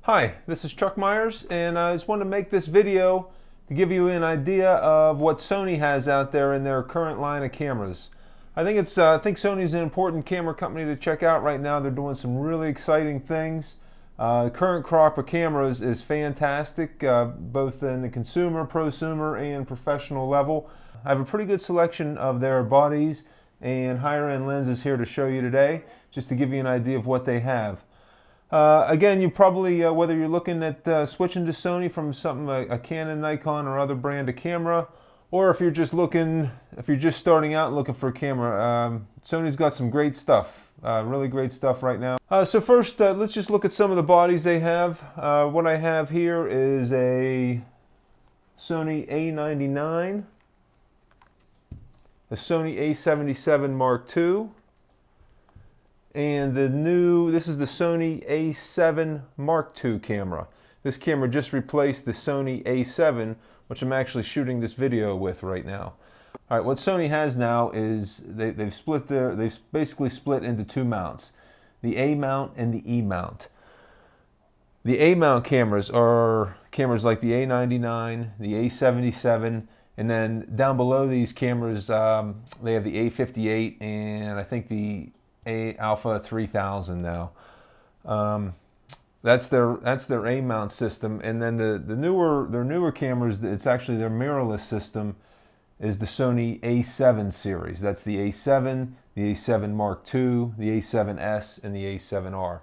Hi, this is Chuck Myers, and I just wanted to make this video to give you an idea of what Sony has out there in their current line of cameras. I think Sony's an important camera company to check out right now. They're doing some really exciting things. The current crop of cameras is fantastic, both in the consumer, prosumer, and professional level. I have a pretty good selection of their bodies and higher-end lenses here to show you today, just to give you an idea of what they have. Again, you probably, whether you're looking at switching to Sony from something, a Canon, Nikon, or other brand of camera, or if you're just starting out and looking for a camera, Sony's got some great stuff, really great stuff right now. So first, let's just look at some of the bodies they have. What I have here is a Sony A99, a Sony A77 Mark II, and this is the Sony A7 Mark II camera. This camera just replaced the Sony A7, which I'm actually shooting this video with right now. All right, what Sony has now is they've basically split into two mounts, the A mount and the E mount. The A mount cameras are cameras like the A99, the A77, and then down below these cameras they have the A58 and I think the Alpha 3000 now. That's their A mount system, and then their newer cameras, it's actually their mirrorless system, is the Sony A7 series. That's the A7, the A7 Mark II, the A7S, and the A7R.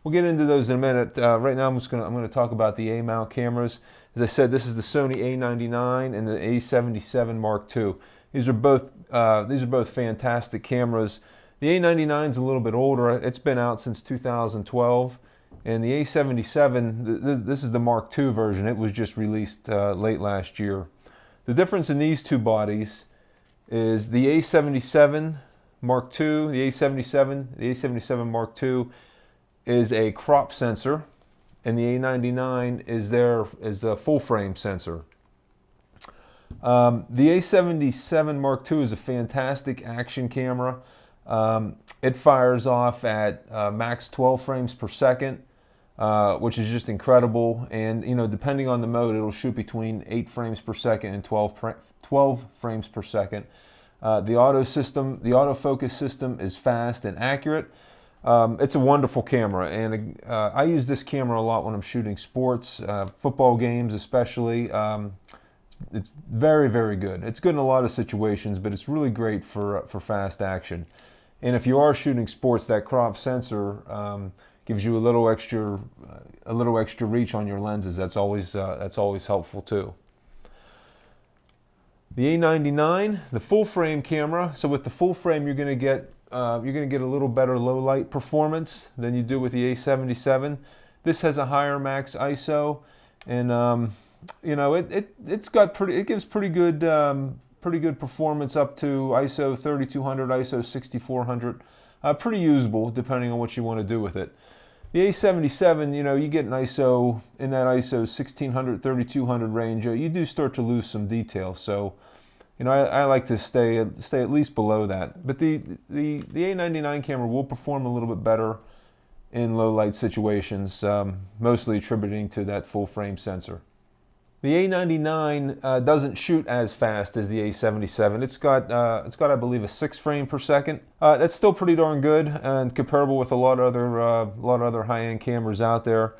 We'll get into those in a minute. Right now I'm going to talk about the A mount cameras. As I said, this is the Sony A99 and the A77 Mark II. These are both fantastic cameras. The A99 is a little bit older. It's been out since 2012. And the A77, this is the Mark II version. It was just released late last year. The difference in these two bodies is the A77 Mark II, the A77 Mark II is a crop sensor, and the A99 is a full frame sensor. The A77 Mark II is a fantastic action camera. It fires off at max 12 frames per second, which is just incredible. And depending on the mode, it'll shoot between 8 frames per second and 12 frames per second. The autofocus system is fast and accurate. It's a wonderful camera, and I use this camera a lot when I'm shooting sports, football games especially. It's very, very good. It's good in a lot of situations, but it's really great for fast action. And if you are shooting sports, that crop sensor gives you a little extra reach on your lenses. That's always helpful too. The A99, the full frame camera. So with the full frame, you're going to get a little better low light performance than you do with the A77. This has a higher max ISO, and it gives pretty good performance up to ISO 3200, ISO 6400. Pretty usable depending on what you want to do with it. The A77, you get an ISO in that ISO 1600, 3200 range. You do start to lose some detail, so I like to stay at least below that. But the A99 camera will perform a little bit better in low light situations, mostly attributing to that full frame sensor. The A99 doesn't shoot as fast as the A77. It's got I believe a 6 frame per second. That's still pretty darn good and comparable with a lot of other high-end cameras out there.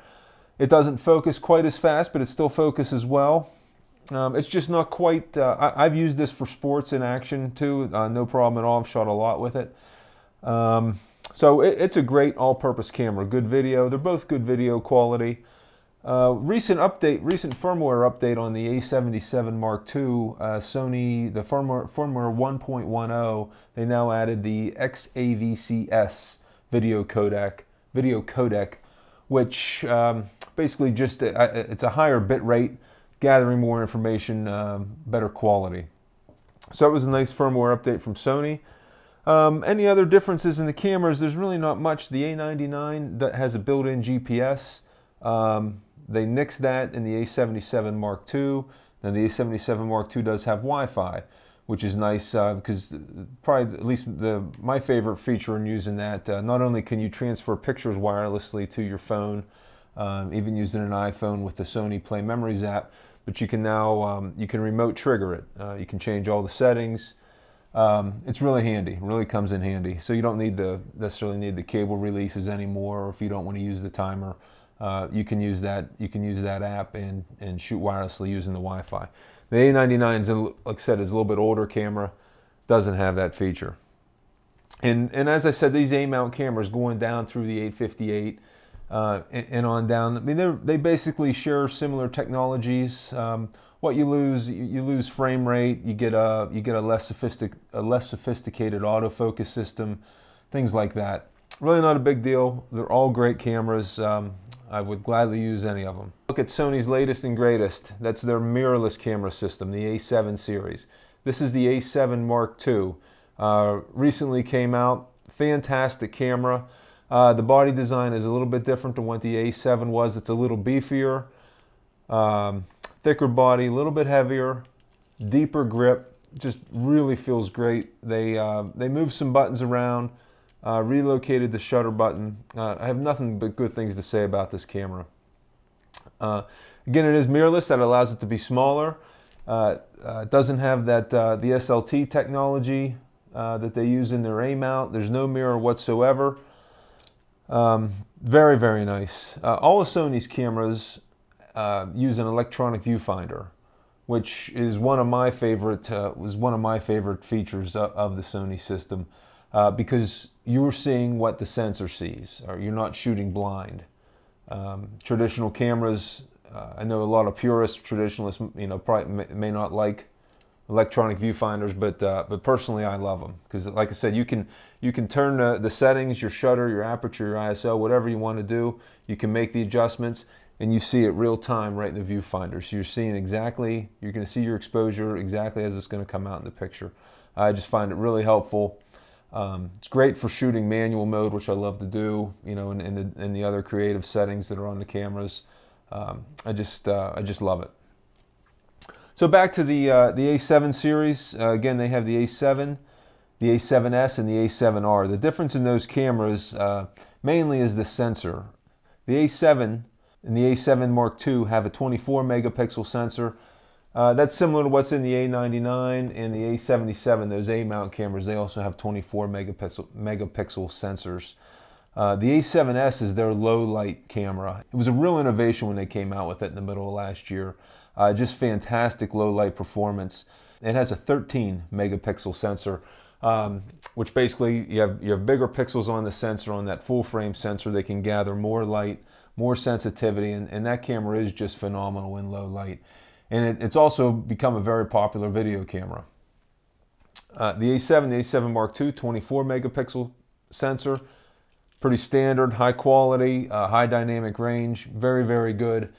It doesn't focus quite as fast, but it still focuses well. It's just not quite. I've used this for sports in action too. No problem at all. I've shot a lot with it. So it's a great all-purpose camera. Good video. They're both good video quality. Recent firmware update on the A77 Mark II, Sony, the firmware 1.10, they now added the XAVCS video codec, which basically just, it's a higher bit rate, gathering more information, better quality. So it was a nice firmware update from Sony. Any other differences in the cameras? There's really not much. The A99 that has a built-in GPS. They nixed that in the A77 Mark II. And the A77 Mark II does have Wi-Fi, which is nice because probably at least my favorite feature in using that, not only can you transfer pictures wirelessly to your phone, even using an iPhone with the Sony Play Memories app. But you can now you can remote trigger it. You can change all the settings. It's really handy. It really comes in handy. So you don't necessarily need the cable releases anymore, or if you don't want to use the timer, you can use that. You can use that app and shoot wirelessly using the Wi-Fi. The A99 is, like I said, is a little bit older camera. Doesn't have that feature. And as I said, these EMount cameras going down through the 858 and on down. I mean, they basically share similar technologies. What you lose frame rate. You get a less sophisticated autofocus system, things like that. Really not a big deal. They're all great cameras. I would gladly use any of them. Look at Sony's latest and greatest. That's their mirrorless camera system, the A7 series. This is the A7 Mark II. Recently came out. Fantastic camera. The body design is a little bit different than what the A7 was. It's a little beefier, thicker body, a little bit heavier, deeper grip. Just really feels great. They moved some buttons around. Relocated the shutter button. I have nothing but good things to say about this camera. Again, it is mirrorless. That allows it to be smaller. It doesn't have that the SLT technology that they use in their A-mount. There's no mirror whatsoever. Very, very nice. All of Sony's cameras use an electronic viewfinder, which is one of my favorite features of the Sony system. Because you're seeing what the sensor sees, or you're not shooting blind. Traditional cameras, I know a lot of purists, traditionalists, probably may not like electronic viewfinders, but personally I love them because, like I said, you can turn the settings, your shutter, your aperture, your ISO, whatever you want to do. You can make the adjustments, and you see it real time right in the viewfinder. So you're seeing exactly, you're going to see your exposure exactly as it's going to come out in the picture. I just find it really helpful. It's great for shooting manual mode, which I love to do, in the other creative settings that are on the cameras. I just love it. So back to the A7 series. Again, they have the A7, the A7S, and the A7R. The difference in those cameras mainly is the sensor. The A7 and the A7 Mark II have a 24 megapixel sensor. That's similar to what's in the A99 and the A77. Those A-mount cameras, they also have 24 megapixel sensors. The A7S is their low light camera. It was a real innovation when they came out with it in the middle of last year. Just fantastic low light performance. It has a 13 megapixel sensor, which basically you have bigger pixels on the sensor, on that full frame sensor. They can gather more light, more sensitivity, and that camera is just phenomenal in low light. And it's also become a very popular video camera. The A7 Mark II, 24 megapixel sensor, pretty standard, high quality, high dynamic range, very, very good.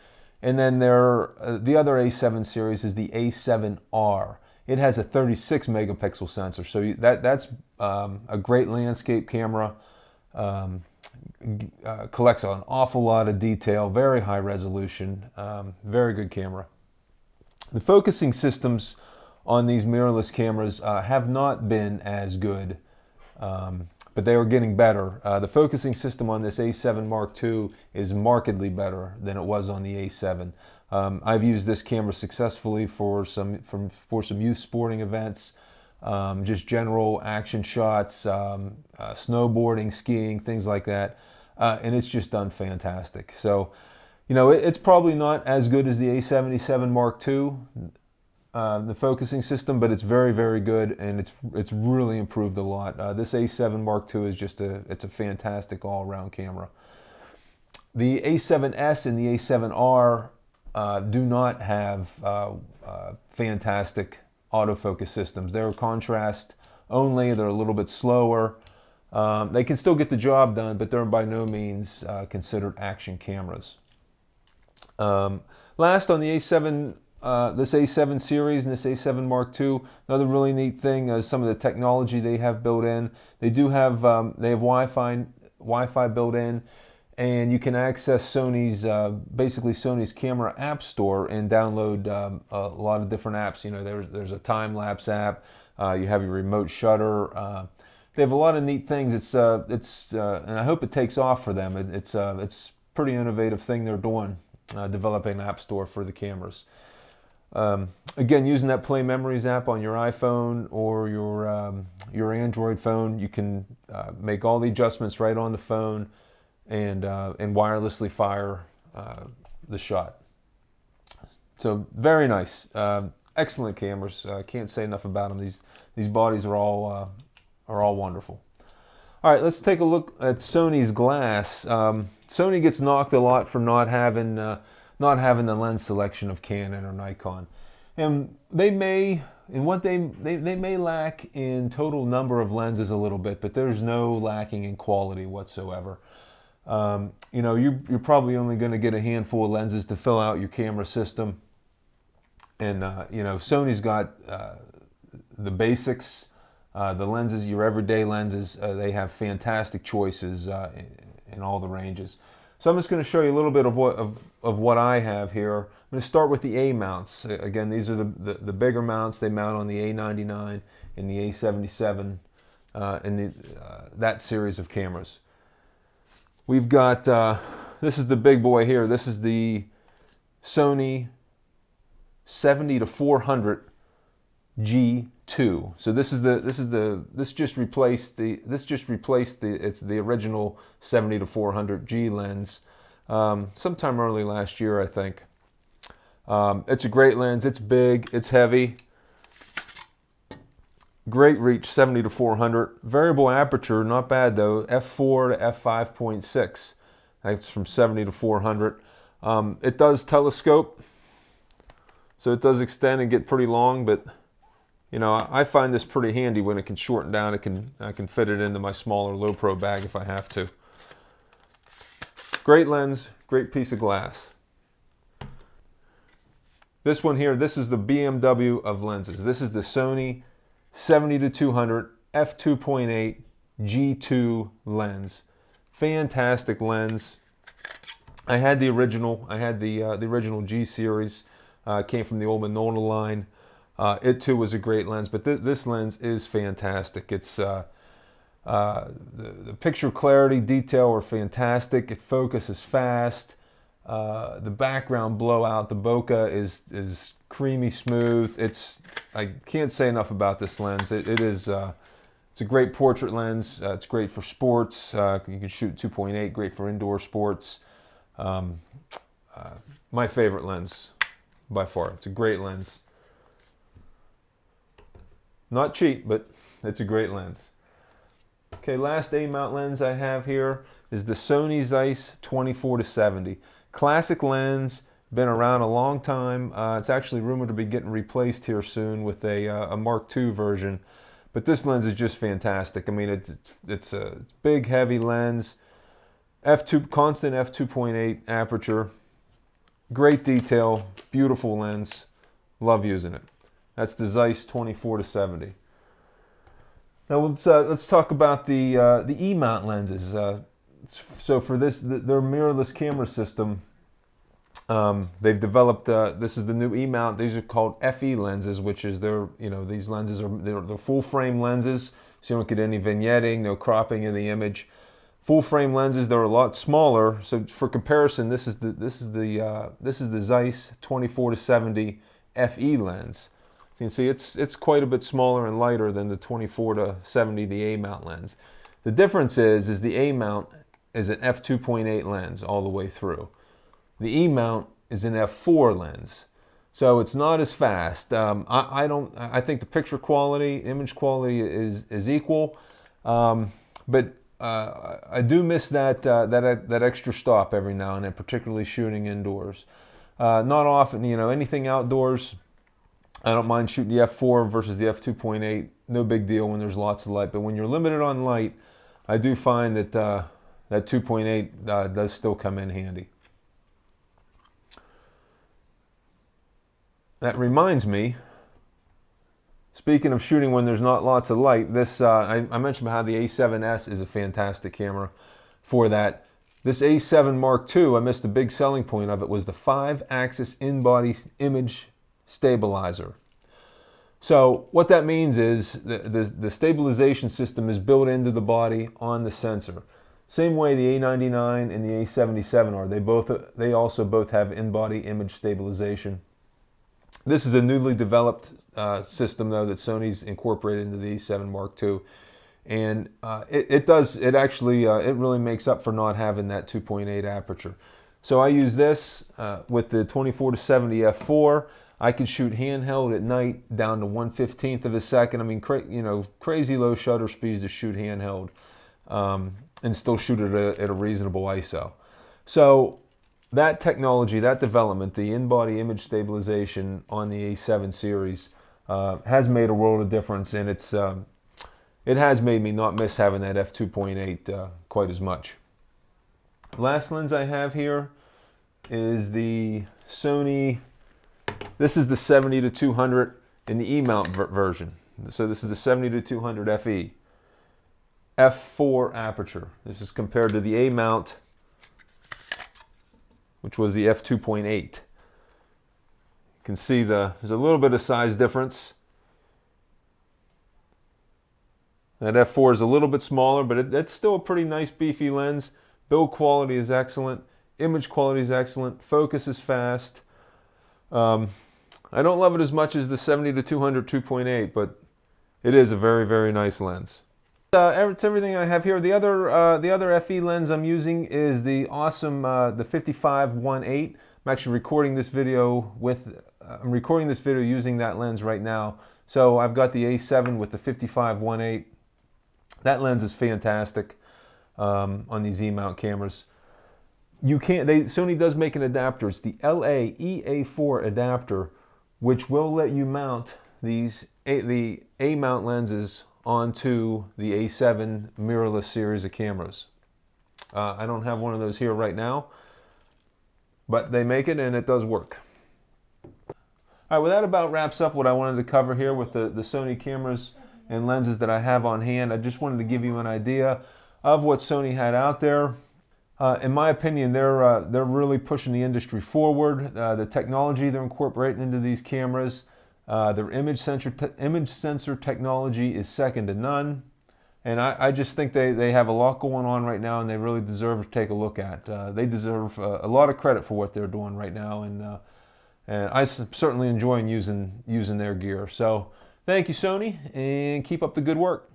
And then the other A7 series is the A7R. It has a 36 megapixel sensor, so that's a great landscape camera. Collects an awful lot of detail, very high resolution, very good camera. The focusing systems on these mirrorless cameras have not been as good, but they are getting better. The focusing system on this A7 Mark II is markedly better than it was on the A7. I've used this camera successfully for some youth sporting events, just general action shots, snowboarding, skiing, things like that, and it's just done fantastic. So, it's probably not as good as the A77 Mark II, the focusing system, but it's very, very good, and it's really improved a lot. This A7 Mark II is it's a fantastic all-around camera. The A7S and the A7R do not have fantastic autofocus systems. They're contrast only. They're a little bit slower. They can still get the job done, but they're by no means considered action cameras. Last on the A7, this A7 series and this A7 Mark II, another really neat thing is some of the technology they have built in. They do have Wi-Fi built in, and you can access basically Sony's camera app store and download a lot of different apps. There's a time-lapse app. You have your remote shutter. They have a lot of neat things. And I hope it takes off for them. It's pretty innovative thing they're doing, developing an app store for the cameras. Again, using that Play Memories app on your iPhone or your Android phone, you can make all the adjustments right on the phone and wirelessly fire the shot. So very nice, excellent cameras. Can't say enough about them. These bodies are all wonderful. All right, let's take a look at Sony's glass. Sony gets knocked a lot for not having the lens selection of Canon or Nikon, and they may lack in total number of lenses a little bit, but there's no lacking in quality whatsoever. You know, you're probably only going to get a handful of lenses to fill out your camera system, and you know, Sony's got the basics, the lenses, your everyday lenses. They have fantastic choices in all the ranges. So I'm just going to show you a little bit of what I have here. I'm going to start with the A mounts. Again, these are the bigger mounts. They mount on the A99 and the A77 and that series of cameras. We've got this is the big boy here. This is the Sony 70-400 G2. So this just replaced the original 70-400 G lens sometime early last year, I think. It's a great lens. It's big, it's heavy, great reach, 70-400. Variable aperture, not bad though, f4 to f5.6. That's from 70-400. It does telescope, so it does extend and get pretty long, but you know, I find this pretty handy when it can shorten down. I can fit it into my smaller low pro bag if I have to. Great lens, great piece of glass. This one here, this is the BMW of lenses. This is the Sony 70-200 f2.8 G2 lens. Fantastic lens. I had the original. I had the original G series. Came from the old Minolta line. It too was a great lens, but this lens is fantastic. It's the picture clarity, detail are fantastic. It focuses fast. The background blowout, the bokeh is creamy smooth. I can't say enough about this lens. It's a great portrait lens. It's great for sports. You can shoot 2.8, great for indoor sports. My favorite lens by far. It's a great lens. Not cheap, but it's a great lens. Okay, last A-mount lens I have here is the Sony Zeiss 24-70. Classic lens, been around a long time. It's actually rumored to be getting replaced here soon with a Mark II version. But this lens is just fantastic. I mean, it's a big, heavy lens. Constant f2.8 aperture. Great detail, beautiful lens. Love using it. That's the Zeiss 24-70. Now let's talk about the EMount lenses. So for their mirrorless camera system, they've developed. This is the new EMount. These are called FE lenses, which is these lenses they're full frame lenses, so you don't get any vignetting, no cropping of the image. Full frame lenses. They're a lot smaller. So for comparison, this is the Zeiss 24-70 FE lens. You can see it's quite a bit smaller and lighter than the 24-70, the A-mount lens. The difference is the A-mount is an f2.8 lens all the way through. The E-mount is an f4 lens, so it's not as fast. I think the picture quality, image quality is equal, but I do miss that extra stop every now and then, particularly shooting indoors. Not often, anything outdoors. I don't mind shooting the f4 versus the f2.8. No big deal when there's lots of light. But when you're limited on light, I do find that that 2.8 does still come in handy. That reminds me, speaking of shooting when there's not lots of light, this I mentioned how the A7S is a fantastic camera for that. This A7 Mark II, I missed a big selling point of it, was the 5-axis in-body image stabilizer. So what that means is the stabilization system is built into the body on the sensor. Same way the A99 and the A77 are. They also both have in-body image stabilization. This is a newly developed system though that Sony's incorporated into the A7 Mark II, and it really makes up for not having that 2.8 aperture. So I use this with the 24-70 f4. I can shoot handheld at night down to 1/15 of a second. I mean, crazy low shutter speeds to shoot handheld, and still shoot at a reasonable ISO. So that technology, that development, the in-body image stabilization on the A7 series has made a world of difference, and it has made me not miss having that f2.8 quite as much. Last lens I have here is the Sony. This is the 70-200 in the EMount version. So this is the 70-200 FE. f4 aperture. This is compared to the EMount, which was the f2.8. You can see there's a little bit of size difference. That f4 is a little bit smaller, but that's still a pretty nice beefy lens. Build quality is excellent. Image quality is excellent. Focus is fast. I don't love it as much as the 70-200 2.8, but it is a very, very nice lens. It's everything I have here. The other FE lens I'm using is the awesome the 55-1.8. I'm actually recording this video using that lens right now. So I've got the A7 with the 55-1.8. That lens is fantastic on these EMount cameras. Sony does make an adapter. It's the LA-EA4 adapter, which will let you mount the A-mount lenses onto the A7 mirrorless series of cameras. I don't have one of those here right now, but they make it and it does work. All right, well, that about wraps up what I wanted to cover here with the Sony cameras and lenses that I have on hand. I just wanted to give you an idea of what Sony had out there. In my opinion, they're really pushing the industry forward. The technology they're incorporating into these cameras, their image sensor technology is second to none. And I just think they have a lot going on right now, and they really deserve to take a look at. They deserve a lot of credit for what they're doing right now, and I'm certainly enjoying using their gear. So thank you, Sony, and keep up the good work.